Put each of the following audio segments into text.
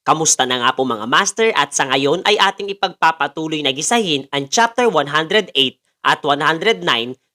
Kamusta na nga po mga master at sa ngayon ay ating ipagpapatuloy na gisahin ang Chapter 108 at 109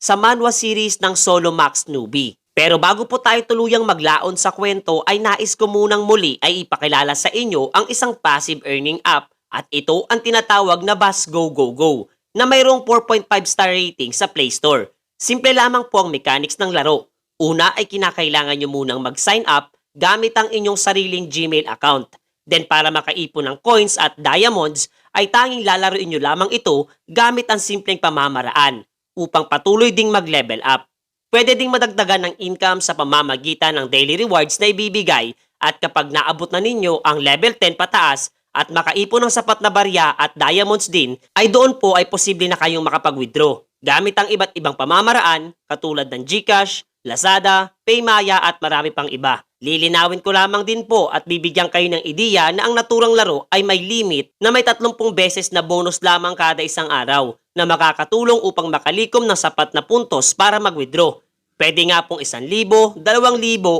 sa manhwa series ng Solo Max Newbie. Pero bago po tayo tuluyang maglaon sa kwento ay nais ko munang muli ay ipakilala sa inyo ang isang passive earning app at ito ang tinatawag na Bus Go Go Go na mayroong 4.5 star rating sa Play Store. Simple lamang po ang mechanics ng laro. Una ay kinakailangan nyo munang mag-sign up gamit ang inyong sariling Gmail account. Then para makaipon ng coins at diamonds ay tanging lalaroin nyo lamang ito gamit ang simpleng pamamaraan upang patuloy ding mag-level up. Pwede ding madagdagan ng income sa pamamagitan ng daily rewards na ibibigay at kapag naabot na ninyo ang level 10 pataas at makaipon ng sapat na barya at diamonds din ay doon po ay posible na kayong makapag-withdraw gamit ang iba't ibang pamamaraan katulad ng GCash, Lazada, Paymaya at marami pang iba. Lilinawin ko lamang din po at bibigyan kayo ng ideya na ang naturang laro ay may limit na may 30 beses na bonus lamang kada isang araw na makakatulong upang makalikom ng sapat na puntos para mag-withdraw. Pwede nga pong 1,000, 2,000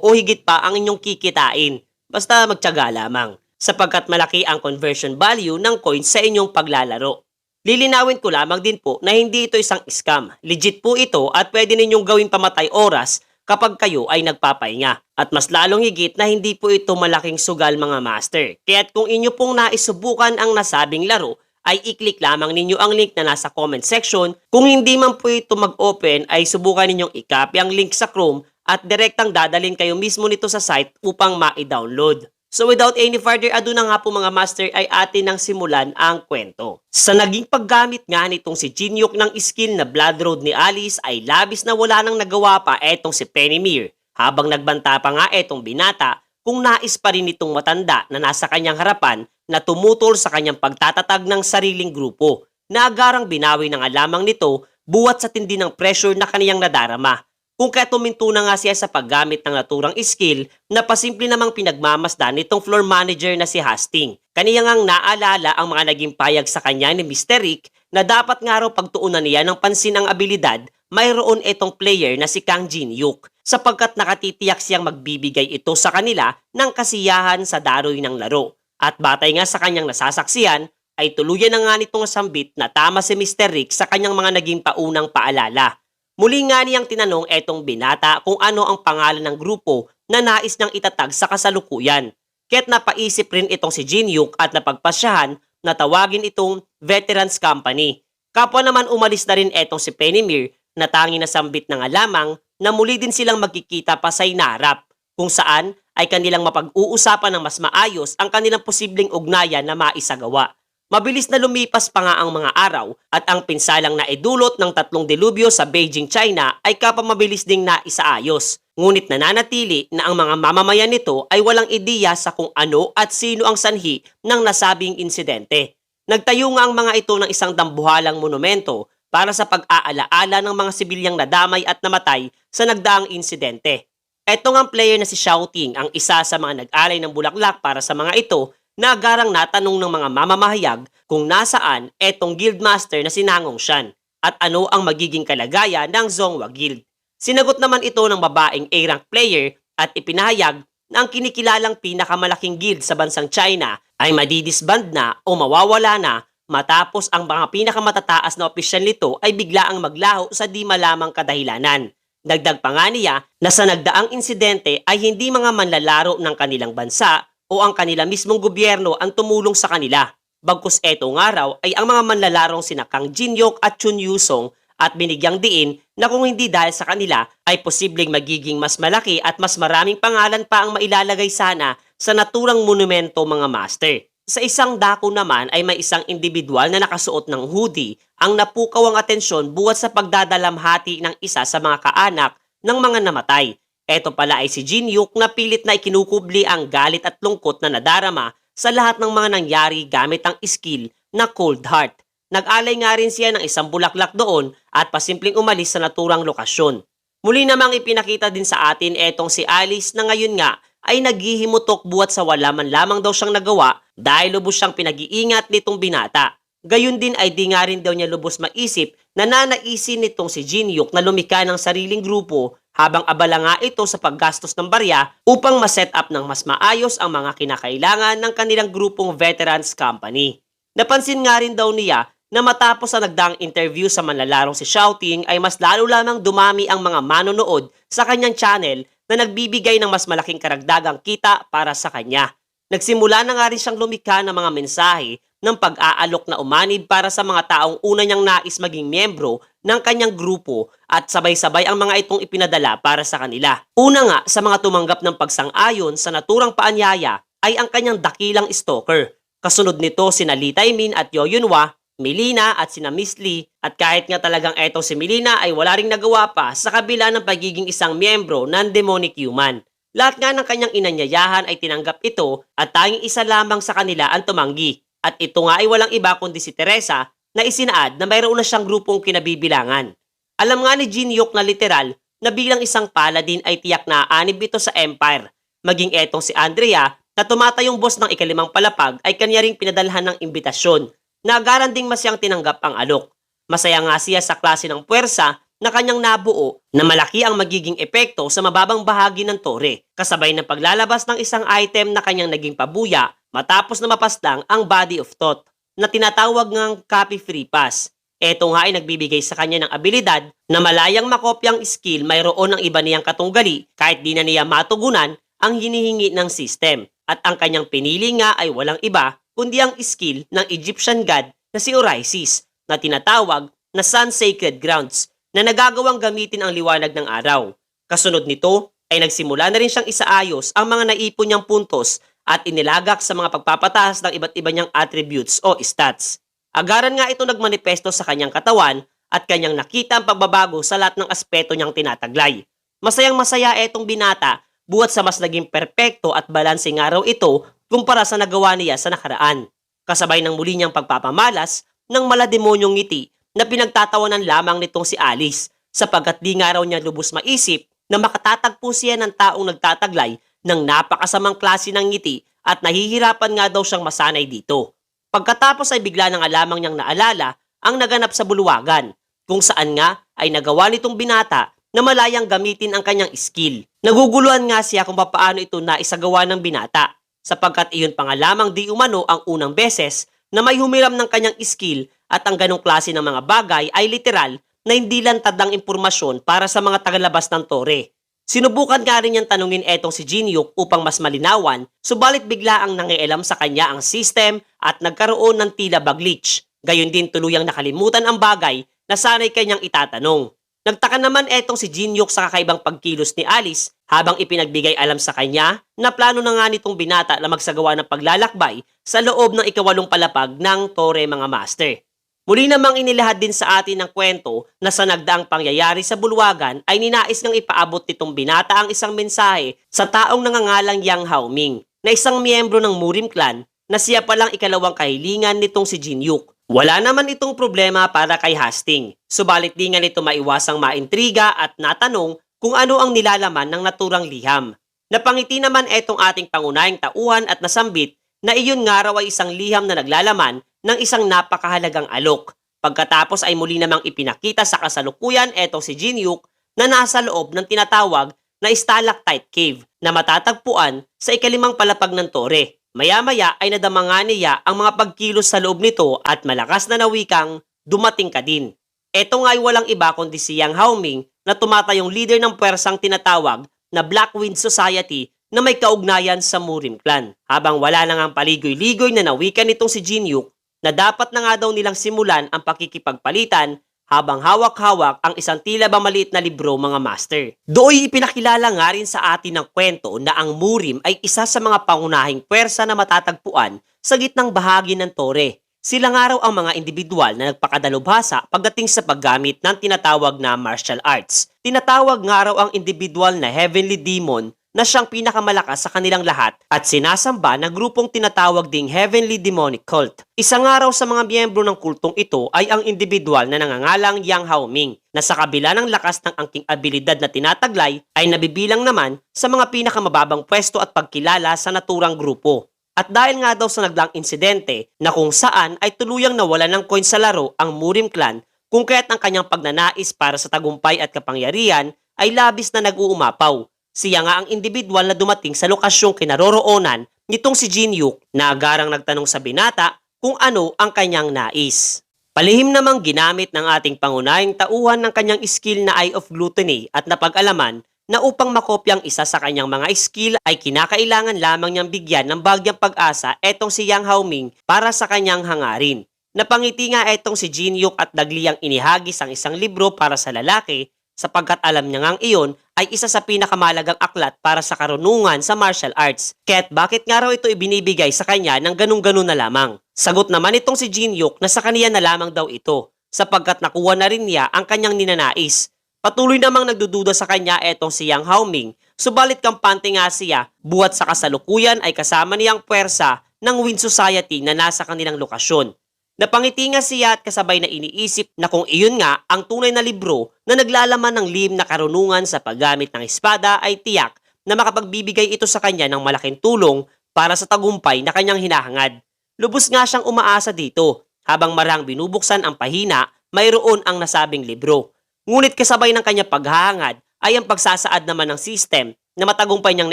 o higit pa ang inyong kikitain. Basta magtiyaga lamang sapagkat malaki ang conversion value ng coins sa inyong paglalaro. Lilinawin ko lamang din po na hindi ito isang scam. Legit po ito at pwede ninyong gawing pamatay oras kapag kayo ay nagpapahinga. At mas lalong higit na hindi po ito malaking sugal mga master. Kaya't kung inyo pong naisubukan ang nasabing laro, ay i-click lamang ninyo ang link na nasa comment section. Kung hindi man po ito mag-open, ay subukan ninyong i-copy ang link sa Chrome at direktang dadalhin kayo mismo nito sa site upang ma-download. So without any further ado na nga po mga master ay atin nang simulan ang kwento. Sa naging paggamit nga nitong si Jinyuk ng skill na Blood Road ni Alice ay labis na wala nang nagawa pa etong si Pennymeer. Habang nagbanta pa nga etong binata kung nais pa rin itong matanda na nasa kanyang harapan na tumutol sa kanyang pagtatatag ng sariling grupo na agarang binawi na nga lamang nito buwat sa tindi ng pressure na kaniyang nadarama. Kung kaya tuminto na nga siya sa paggamit ng naturang skill na pasimple namang pinagmamasdan nitong floor manager na si Hastings. Kaniya ngang naalala ang mga naging payag sa kanya ni Mr. Rick na dapat nga raw pagtuunan niya ng pansin ang abilidad, mayroon itong player na si Kang Jinyuk sapagkat nakatitiyak siyang magbibigay ito sa kanila ng kasiyahan sa daroy ng laro. At batay nga sa kanyang nasasaksiyan ay tuluyan na nga nitong sambit na tama si Mr. Rick sa kanyang mga naging paunang paalala. Muli nga niyang tinanong etong binata kung ano ang pangalan ng grupo na nais niyang itatag sa kasalukuyan. Kaya't napaisip rin itong si Jinyuk at napagpasyahan na tawagin itong Veterans Company. Kapwa naman umalis na rin etong si Pennymeer na tanging nasambit na nga lamang na muli din silang magkikita pa sa inarap kung saan ay kanilang mapag-uusapan ng mas maayos ang kanilang posibleng ugnayan na maisagawa. Mabilis na lumipas pa nga ang mga araw at ang pinsalang naidulot ng 3 delubyo sa Beijing, China ay kapamabilis ding naisaayos. Ngunit nananatili na ang mga mamamayan nito ay walang ideya sa kung ano at sino ang sanhi ng nasabing insidente. Nagtayo nga ang mga ito ng isang dambuhalang monumento para sa pag-aalaala ng mga sibilyang nadamay at namatay sa nagdaang insidente. Eto nga ang player na si Xiaoting ang isa sa mga nag-alay ng bulaklak para sa mga ito na agarang natanong ng mga mamamahayag kung nasaan etong guildmaster na si Nangong Shan at ano ang magiging kalagayan ng Zonghua Guild. Sinagot naman ito ng babaeng A-rank player at ipinahayag na ang kinikilalang pinakamalaking guild sa bansang China ay madidisband na o mawawala na matapos ang mga pinakamatataas na opisyal nito ay biglaang maglaho sa di malamang kadahilanan. Dagdag pa nga niya na sa nagdaang insidente ay hindi mga manlalaro ng kanilang bansa o ang kanila mismong gobyerno ang tumulong sa kanila. Bagkus etong araw ay ang mga manlalarong sina Kang Jinyuk at Chun Yusong at binigyang diin na kung hindi dahil sa kanila ay posibleng magiging mas malaki at mas maraming pangalan pa ang mailalagay sana sa naturang monumento mga master. Sa isang dako naman ay may isang individual na nakasuot ng hoodie ang napukaw ang atensyon buwat sa pagdadalamhati ng isa sa mga kaanak ng mga namatay. Eto pala ay si Jinyuk na pilit na ikinukubli ang galit at lungkot na nadarama sa lahat ng mga nangyari gamit ang skill na Cold Heart. Nag-alay nga rin siya ng isang bulaklak doon at pasimpleng umalis sa naturang lokasyon. Muli namang ipinakita din sa atin etong si Alice na ngayon nga ay naghihimutok buwat sa wala man lamang daw siyang nagawa dahil lubos siyang pinag-iingat nitong binata. Gayun din ay di nga rin daw niya lubos maisip na nanaisin nitong si Jinyuk na lumika ng sariling grupo habang abala nga ito sa paggastos ng barya upang ma-set up ng mas maayos ang mga kinakailangan ng kanilang grupong veterans company. Napansin nga rin daw niya na matapos ang nagdaang interview sa manlalarong si Shouting ay mas lalo lamang dumami ang mga manonood sa kanyang channel na nagbibigay ng mas malaking karagdagang kita para sa kanya. Nagsimula na nga rin siyang lumikha ng mga mensahe ng pag-aalok na umanib para sa mga taong una niyang nais maging miyembro ng kanyang grupo at sabay-sabay ang mga itong ipinadala para sa kanila. Una nga sa mga tumanggap ng pagsang-ayon sa naturang paanyaya ay ang kanyang dakilang stalker. Kasunod nito sina Lee Taemin at Yo Yunhwa, Melina at sina Miss Lee, at kahit nga talagang etong si Melina ay wala ring nagawa pa sa kabila ng pagiging isang miyembro ng Demonic Human. Lahat nga ng kanyang inanyayahan ay tinanggap ito at tanging isa lamang sa kanila ang tumanggi. At ito nga ay walang iba kundi si Teresa na isinaad na mayroon na siyang grupong kinabibilangan. Alam nga ni Jinyuk na literal na bilang isang paladin ay tiyak na aanib ito sa Empire. Maging etong si Andrea na tumatayong boss ng ikalimang palapag ay kanya ring pinadalhan ng imbitasyon na agaran ding masyang tinanggap ang alok. Masaya nga siya sa klase ng puwersa na kanyang nabuo na malaki ang magiging epekto sa mababang bahagi ng tore, kasabay ng paglalabas ng isang item na kanyang naging pabuya matapos na mapaslang ang Body of Thought na tinatawag ngang Copy Free Pass. Ito nga ay nagbibigay sa kanya ng abilidad na malayang makopyang skill mayroon ng iba niyang katunggali kahit di na niya matugunan ang hinihingi ng system. At ang kanyang pinili nga ay walang iba kundi ang skill ng Egyptian god na si Orisis na tinatawag na Sun Sacred Grounds na nagagawang gamitin ang liwanag ng araw. Kasunod nito ay nagsimula na rin siyang isaayos ang mga naipon niyang puntos at inilagak sa mga pagpapataas ng iba't iba niyang attributes o stats. Agaran nga ito nagmanifesto sa kanyang katawan at kanyang nakita ang pagbabago sa lahat ng aspeto niyang tinataglay. Masayang masaya etong binata buhat sa mas naging perpekto at balanseng araw ito kumpara sa nagawa niya sa nakaraan. Kasabay ng muli niyang pagpapamalas ng malademonyong ngiti na pinagtatawanan lamang nitong si Alice sapagkat di nga raw niya lubos maisip na makatatagpo siya ng taong nagtataglay ng napakasamang klase ng ngiti at nahihirapan nga daw siyang masanay dito. Pagkatapos ay bigla na nga lamang niyang naalala ang naganap sa bulwagan kung saan nga ay nagawa nitong binata na malayang gamitin ang kanyang skill. Naguguluhan nga siya kung paano ito naisagawa ng binata sapagkat iyon pa nga lamang di umano ang unang beses na may humiram ng kanyang skill at ang ganong klase ng mga bagay ay literal na hindi lantad ang impormasyon para sa mga tagalabas ng tore. Sinubukan nga rin niyang tanungin etong si Jinyuk upang mas malinawan, subalit bigla ang nangialam sa kanya ang system at nagkaroon ng tila glitch. Gayon din tuluyang nakalimutan ang bagay na sana'y kanyang itatanong. Nagtaka naman etong si Jinyuk sa kakaibang pagkilos ni Alice habang ipinagbigay alam sa kanya na plano na nga nitong binata na magsagawa ng paglalakbay sa loob ng ikawalong palapag ng Tore mga master. Muli namang inilahad din sa atin ng kwento na sa nagdaang pangyayari sa bulwagan ay ninais ngang ipaabot nitong binata ang isang mensahe sa taong nangangalang Yang Haoming na isang miyembro ng Murim Clan na siya palang ikalawang kahilingan nitong si Jinyuk. Wala naman itong problema para kay Hastings, subalit di nga nito maiwasang maintriga at natanong kung ano ang nilalaman ng naturang liham. Napangiti naman etong ating pangunahing tauhan at nasambit na iyon nga raw ay isang liham na naglalaman ng isang napakahalagang alok. Pagkatapos ay muli namang ipinakita sa kasalukuyan etong si Jinyuk na nasa loob ng tinatawag na Stalactite Cave na matatagpuan sa ikalimang palapag ng tore. Maya-maya ay nadama nga niya ang mga pagkilos sa loob nito at malakas na nawikang dumating ka din. Ito nga ay walang iba kundi si Yang Haoming na tumatayong leader ng puwersang tinatawag na Black Wind Society na may kaugnayan sa Murim Clan. Habang wala na ngang paligoy-ligoy na nawikan nitong si Jinyuk na dapat na nga daw nilang simulan ang pakikipagpalitan habang hawak-hawak ang isang tila ba maliit na libro mga master. Dooy ipinakilala nga rin sa atin ng kwento na ang Murim ay isa sa mga pangunahing puwersa na matatagpuan sa gitnang bahagi ng tore. Sila nga raw ang mga individual na nagpakadalubhasa pagdating sa paggamit ng tinatawag na martial arts. Tinatawag nga raw ang individual na Heavenly Demon na siyang pinakamalakas sa kanilang lahat at sinasamba na grupong tinatawag ding Heavenly Demonic Cult. Isa nga raw sa mga miyembro ng kultong ito ay ang individual na nangangalang Yang Haoming na sa kabila ng lakas ng angking abilidad na tinataglay ay nabibilang naman sa mga pinakamababang pwesto at pagkilala sa naturang grupo. At dahil nga daw sa nagdaang insidente na kung saan ay tuluyang nawala ng coin sa laro ang Murim clan, kung kaya't ang kanyang pagnanais para sa tagumpay at kapangyarihan ay labis na nag-uumapaw. Siya nga ang individual na dumating sa lokasyong kinaroroonan nitong si Jinyuk na agarang nagtanong sa binata kung ano ang kanyang nais. Palihim namang ginamit ng ating pangunahing tauhan ng kanyang skill na Eye of Gluttony at napag-alaman na upang makopyang isa sa kanyang mga skill ay kinakailangan lamang niyang bigyan ng bagyang pag-asa etong si Yang Haoming para sa kanyang hangarin. Napangiti nga etong si Jinyuk at dagliyang inihagis ang isang libro para sa lalaki sapagkat alam niya ngang iyon ay isa sa pinakamalagang aklat para sa karunungan sa martial arts. Kaya't bakit nga raw ito ibinibigay sa kanya ng ganun-ganun na lamang? Sagot naman itong si Jinyuk na sa kaniya na lamang daw ito sapagkat nakuha na rin niya ang kanyang ninanais. Patuloy namang nagdududa sa kanya etong si Yang Haoming, subalit kampante nga siya buhat sa kasalukuyan ay kasama niyang puwersa ng Wind Society na nasa kanilang lokasyon. Napangiti nga siya at kasabay na iniisip na kung iyon nga ang tunay na libro na naglalaman ng lihim na karunungan sa paggamit ng espada ay tiyak na makapagbibigay ito sa kanya ng malaking tulong para sa tagumpay na kanyang hinahangad. Lubos nga siyang umaasa dito habang marang binubuksan ang pahina mayroon ang nasabing libro. Ngunit kasabay ng kanyang paghahangad ay ang pagsasaad naman ng system na matagumpay niyang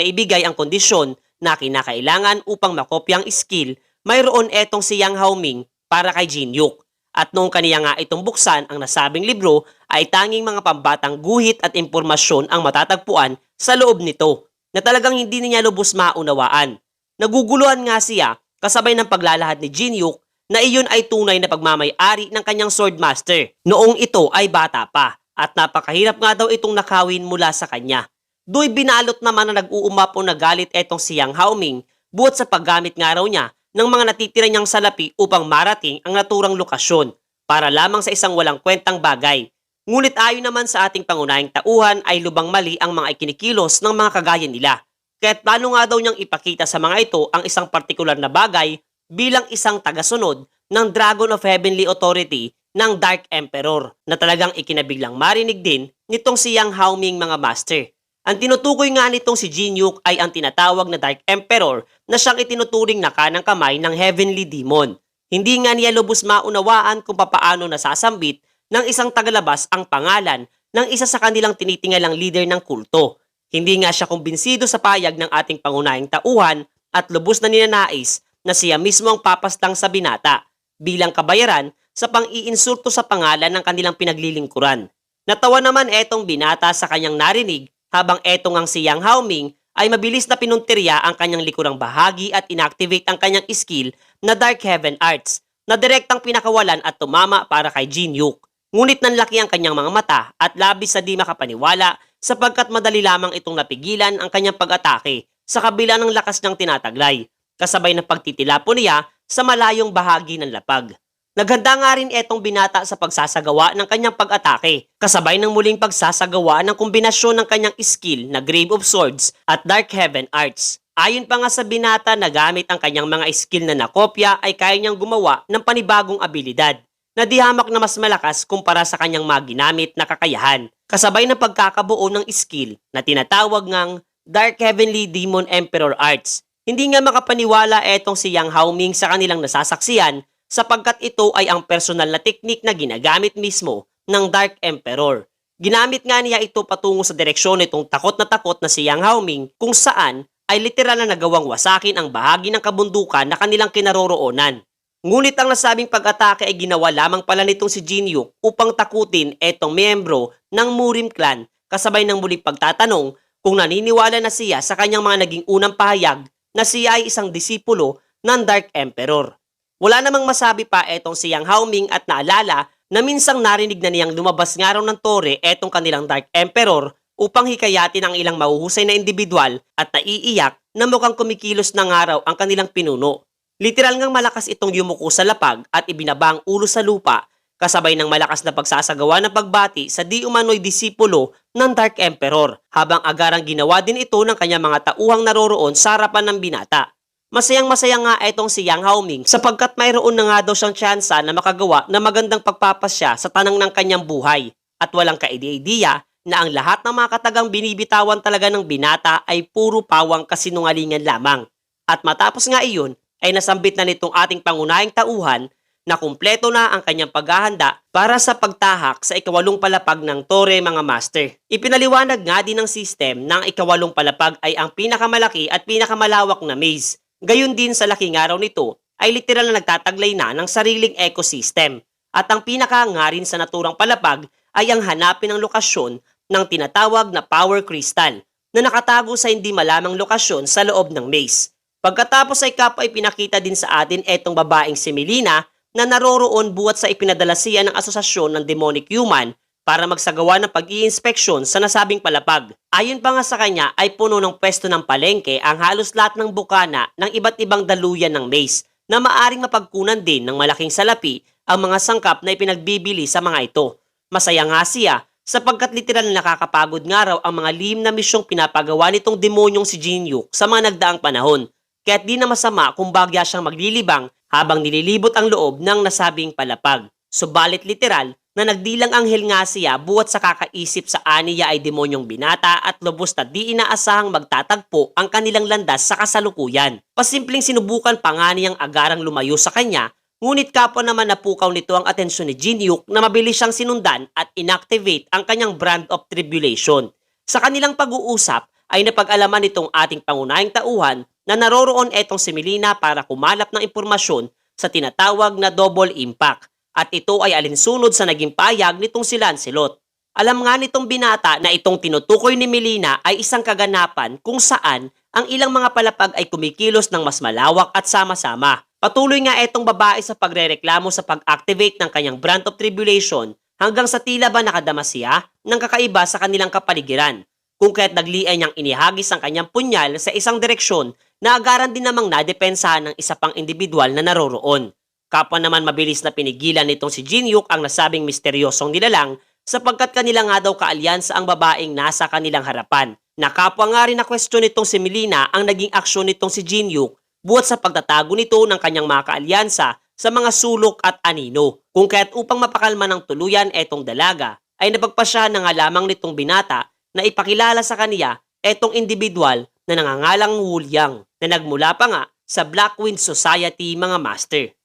naibigay ang kondisyon na kinakailangan upang makopya ang skill mayroon etong si Yang Haoming para kay Jinyuk. At noong kaniya nga itong buksan ang nasabing libro ay tanging mga pambatang guhit at impormasyon ang matatagpuan sa loob nito na talagang hindi niya lubos maunawaan. Naguguluhan nga siya kasabay ng paglalahad ni Jinyuk na iyon ay tunay na pagmamay-ari ng kanyang swordmaster noong ito ay bata pa at napakahirap nga daw itong nakawin mula sa kanya. Do'y binalot naman na nag-uumapaw na galit etong si Yang Haoming buhat sa paggamit nga raw niya ng mga natitira niyang salapi upang marating ang naturang lokasyon para lamang sa isang walang kwentang bagay. Ngunit ayon naman sa ating pangunahing tauhan ay lubang mali ang mga ikinikilos ng mga kagaya nila. Kaya't plano nga daw niyang ipakita sa mga ito ang isang partikular na bagay bilang isang tagasunod ng Dragon of Heavenly Authority ng Dark Emperor na talagang ikinabiglang marinig din nitong si Yang Haoming mga master. Ang tinutukoy nga nitong si Jinyuk ay ang tinatawag na Dark Emperor na siyang itinuturing na kanang kamay ng Heavenly Demon. Hindi nga niya lubos maunawaan kung papaano nasasambit ng isang tagalabas ang pangalan ng isa sa kanilang tinitingalang leader ng kulto. Hindi nga siya kumbinsido sa payag ng ating pangunahing tauhan at lubos na ninanais na siya mismo ang papastang sa binata bilang kabayaran sa pang-iinsulto sa pangalan ng kanilang pinaglilingkuran. Natawa naman etong binata sa kanyang narinig habang etong ang si Yang Haoming ay mabilis na pinuntirya ang kanyang likurang bahagi at inactivate ang kanyang skill na Dark Heaven Arts na direktang pinakawalan at tumama para kay Jinyuk. Ngunit nanlaki ang kanyang mga mata at labis sa di makapaniwala sapagkat madali lamang itong napigilan ang kanyang pag-atake sa kabila ng lakas niyang tinataglay, kasabay ng pagtitilapon niya sa malayong bahagi ng lapag. Naghanda nga rin etong binata sa pagsasagawa ng kanyang pag-atake, kasabay ng muling pagsasagawa ng kombinasyon ng kanyang skill na Grave of Swords at Dark Heaven Arts. Ayon pa nga sa binata na gamit ang kanyang mga skill na nakopya ay kaya niyang gumawa ng panibagong abilidad na di hamak na mas malakas kumpara sa kanyang mga ginamit na kakayahan, kasabay ng pagkakabuo ng skill na tinatawag ngang Dark Heavenly Demon Emperor Arts. Hindi nga makapaniwala etong si Yang Haoming sa kanilang nasasaksiyan sapagkat ito ay ang personal na teknik na ginagamit mismo ng Dark Emperor. Ginamit nga niya ito patungo sa direksyon nitong takot na si Yang Haoming kung saan ay literal na nagawang wasakin ang bahagi ng kabundukan na kanilang kinaroroonan. Ngunit ang nasabing pag-atake ay ginawa lamang pala nitong si Jinyuk upang takutin etong miyembro ng Murim clan kasabay ng muling pagtatanong kung naniniwala na siya sa kanyang mga naging unang pahayag na siya ay isang disipulo ng Dark Emperor. Wala namang masabi pa etong si Yang Haoming at naalala na minsang narinig na niyang lumabas nga raw ng tore etong kanilang Dark Emperor upang hikayatin ang ilang mahuhusay na individual at naiiyak na mukhang kumikilos ng araw ang kanilang pinuno. Literal ngang malakas itong yumuko sa lapag at ibinaba ang ulo sa lupa kasabay ng malakas na pagsasagawa ng pagbati sa di umano'y disipulo ng Dark Emperor habang agarang ginawa din ito ng kanyang mga tauhang naroroon sa harapan ng binata. Masayang-masaya nga etong si Yang Haoming sapagkat mayroon na nga daw siyang tsansa na makagawa na magandang pagpapasya sa tanang ng kanyang buhay at walang kaide-ideya na ang lahat ng mga katagang binibitawan talaga ng binata ay puro pawang kasinungalingan lamang. At matapos nga iyon, ay nasambit na nitong ating pangunahing tauhan na kumpleto na ang kanyang paghahanda para sa pagtahak sa ikawalong palapag ng tore mga master. Ipinaliwanag nga din ng system na ang ikawalong palapag ay ang pinakamalaki at pinakamalawak na maze. Gayon din sa laking araw nito ay literal na nagtataglay na ng sariling ecosystem. At ang pinakahangarin sa naturang palapag ay ang hanapin ng lokasyon ng tinatawag na power crystal na nakatago sa hindi malamang lokasyon sa loob ng maze. Pagkatapos ay kapwa ay pinakita din sa atin etong babaeng si Melina na naroroon buwat sa ipinadalasian ng asosasyon ng demonic human para magsagawa ng pag-iinspeksyon sa nasabing palapag. Ayon pa nga sa kanya ay puno ng pwesto ng palengke ang halos lahat ng bukana ng iba't ibang daluyan ng maze na maaring mapagkunan din ng malaking salapi ang mga sangkap na ipinagbibili sa mga ito. Masaya nga siya sapagkat literal na nakakapagod nga raw ang mga lihim na misyong pinapagawa nitong demonyong si Jinyuk sa mga nagdaang panahon. Kaya't di na masama kung bagya siyang maglilibang habang nililibot ang loob ng nasabing palapag. Subalit literal na nagdilang anghel nga siya buwat sa kakaisip sa aniya ay demonyong binata at lubos na di inaasahang magtatagpo ang kanilang landas sa kasalukuyan. Pasimpleng sinubukan pa nga niyang agarang lumayo sa kanya, ngunit kapwa naman napukaw nito ang atensyon ni Jinyuk na mabilis siyang sinundan at inactivate ang kanyang brand of tribulation. Sa kanilang pag-uusap ay napag-alaman nitong ating pangunahing tauhan na naroroon etong si Melina para kumalap ng impormasyon sa tinatawag na double impact at ito ay alinsunod sa naging payag nitong si Lancelot. Alam nga nitong binata na itong tinutukoy ni Melina ay isang kaganapan kung saan ang ilang mga palapag ay kumikilos ng mas malawak at sama-sama. Patuloy nga etong babae sa pagrereklamo sa pag-activate ng kanyang brand of tribulation hanggang sa tila ba nakadama siya ng kakaiba sa kanilang kapaligiran. Kung kaya't naglian niyang inihagis ang kanyang punyal sa isang direksyon na agaran din namang nadepensahan ng isa pang individual na naroroon. Kapwa naman mabilis na pinigilan nitong si Jinyuk ang nasabing misteryosong nilalang sapagkat kanila nga daw kaalyansa ang babaeng nasa kanilang harapan. Nakapwa nga rin na kwestiyon nitong si Melina ang naging aksyon nitong si Jinyuk buwat sa pagtatago nito ng kanyang mga kaalyansa sa mga sulok at anino. Kung kaya't upang mapakalma ng tuluyan etong dalaga ay napagpasya na nga lamang nitong binata na ipakilala sa kaniya etong individual na nangangalang Wu Liang na nagmula pa nga sa Black Wind Society mga master.